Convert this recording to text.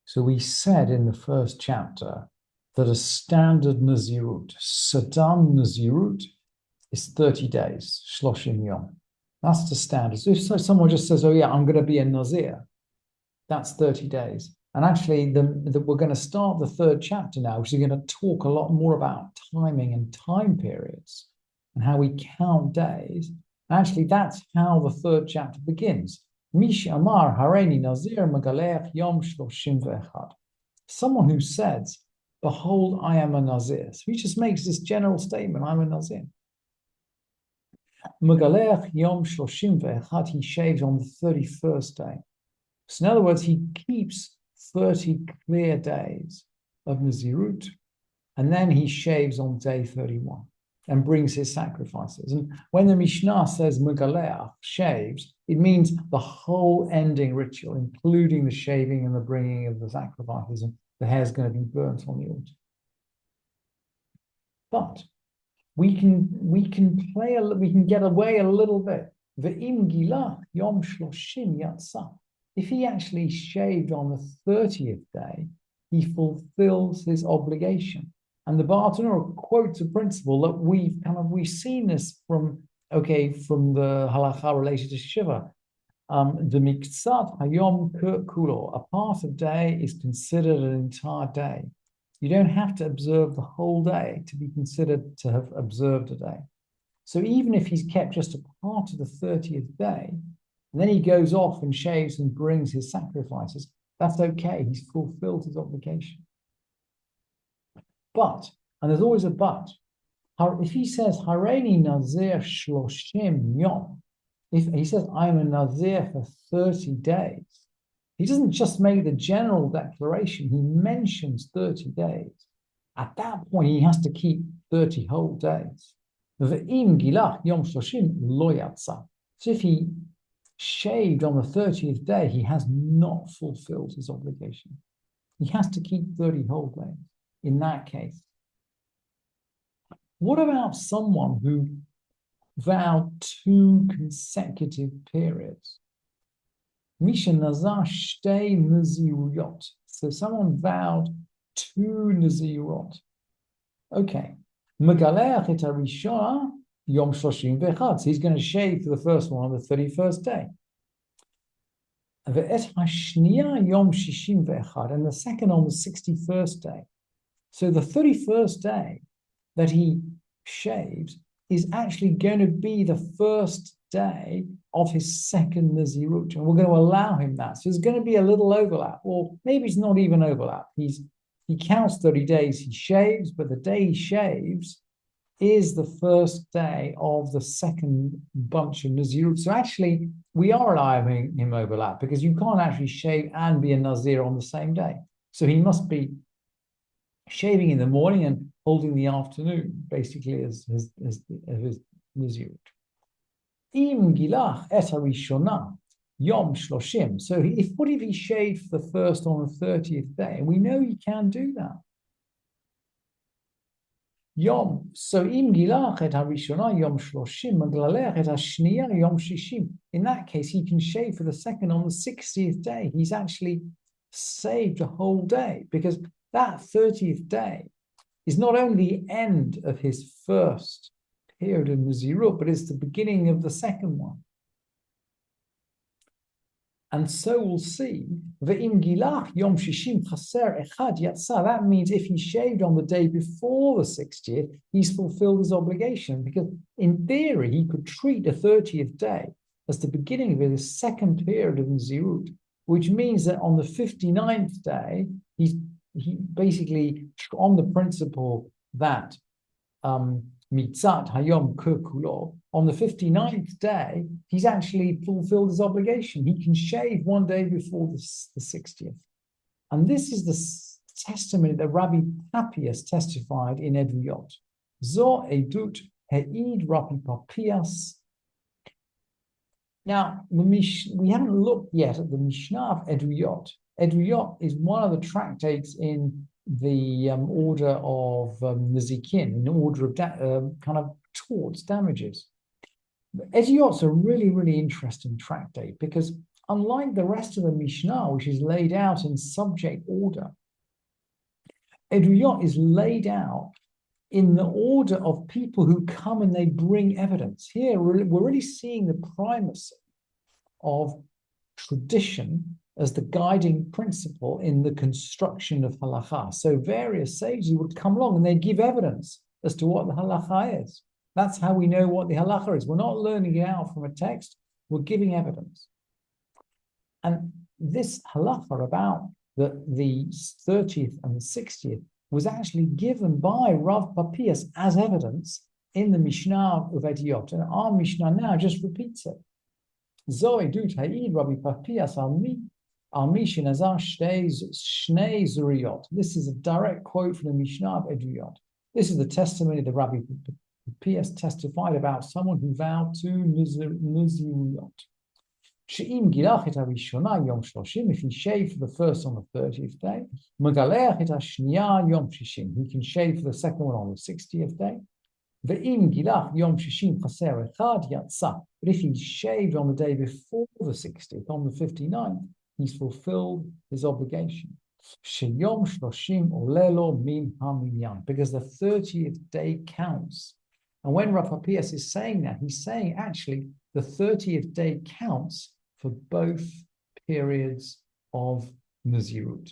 So we said in the first chapter that a standard Nazirut, Saddam Nazirut, is 30 days, Shloshim Yom. That's the standard. So if someone just says, oh yeah, I'm going to be a Nazir, that's 30 days. And actually, we're going to start the third chapter now, which is going to talk a lot more about timing and time periods and how we count days. And actually, that's how the third chapter begins. Mish Amar Hareini Nazir Magalech Yom Shloshim Ve'echad. Someone who says, behold, I am a Nazir. So he just makes this general statement, I'm a Nazir. Magalech Yom Shloshim Ve'echad, he shaves on the 31st day. So in other words, he keeps 30 clear days of Nazirut, and then he shaves on day 31 and brings his sacrifices. And when the Mishnah says Megaleach, shaves, it means the whole ending ritual, including the shaving and the bringing of the sacrifices, and the hair is going to be burnt on the altar. But we can get away a little bit. Ve'im gilach yom shloshim yatsa. If he actually shaved on the 30th day, he fulfills his obligation. And the Bartanura quotes a principle that we've seen this from the halakha related to Shiva. The miktsat hayom kulo, a part of day is considered an entire day. You don't have to observe the whole day to be considered to have observed a day. So even if he's kept just a part of the 30th day, and then he goes off and shaves and brings his sacrifices, that's okay. He's fulfilled his obligation. But, and there's always a but, if he says, Hareini Nazir Shloshim Yom, if he says, I'm a Nazir for 30 days, he doesn't just make the general declaration, he mentions 30 days. At that point, he has to keep 30 whole days. Ve'im gilach Yom Shloshim lo yatsa. So if he shaved on the 30th day, he has not fulfilled his obligation. He has to keep 30 whole days in that case. What about someone who vowed 2 consecutive periods? Misha Nazar Shtei Naziruyot. So someone vowed 2 Nazirot. Okay. Megaleach et harishona Yom Shloshim Ve'echad. So he's going to shave for the first one on the 31st day. Ve'et hashniya Yom Shishim Ve'echad, and the second on the 61st day. So the 31st day that he shaves is actually going to be the first day of his second Nazirut, and we're going to allow him that. So there's going to be a little overlap, or maybe it's not even overlap. He counts 30 days, he shaves, but the day he shaves is the first day of the second bunch of Nazirut. So actually, we are allowing him overlap, because you can't actually shave and be a Nazir on the same day. So he must be shaving in the morning and holding the afternoon, basically, as his Nazirut. Im gilach et harishona yom shloshim. So what if he shaved for the first on the 30th day? And we know he can do that. Yom. So im gilach et harishona yom shloshim, maglalech et hashniya yom shishim. In that case, he can shave for the second on the 60th day. He's actually saved a whole day, because that 30th day is not only the end of his first period of Nazirut, but it's the beginning of the second one. And so we'll see, Ve'im gilach yom shishim chaser echad yatsa. That means if he shaved on the day before the 60th, he's fulfilled his obligation, because in theory, he could treat the 30th day as the beginning of his second period of Nazirut, which means that on the 59th day, he basically, on the principle that mitzat hayom kulo, on the 59th day, he's actually fulfilled his obligation. He can shave one day before the 60th. And this is the testimony that Rabbi Papias testified in Eduyot. Zo edut he'id Rabbi Papias. Now, we haven't looked yet at the Mishnah of Eduyot. Eduyot is one of the tractates in the order of Nezikin, in the order of kind of torts, damages. Eduyot's a really, really interesting tractate, because unlike the rest of the Mishnah, which is laid out in subject order, Eduyot is laid out in the order of people who come and they bring evidence. Here, we're really seeing the primacy of tradition as the guiding principle in the construction of halakha. So various sages would come along and they'd give evidence as to what the halakha is. That's how we know what the halakha is. We're not learning it out from a text, we're giving evidence. And this halakha about the 30th and the 60th was actually given by Rav Papias as evidence in the Mishnah of Eduyot. And our Mishnah now just repeats it. Zoe dut ha'id Rabbi Papias al-mi shenazar shnei zuriyot. This is a direct quote from the Mishnah of Eduyot. This is the testimony that Rabbi Papias testified about someone who vowed to Naziriyot. She'im gilach et harishona yom shloshim, if he shaved for the first on the 30th day, megaleach et hashniya yom shishim, he can shave for the second one on the 60th day. Ve'im gilach yom shishim chaser echad yatsa, but if he shaved on the day before the 60th, on the 59th, he's fulfilled his obligation. Sheyom shloshim olelo min haminyan, because the 30th day counts. And when Rav Papias is saying that, he's saying actually the 30th day counts for both periods of Nazirut.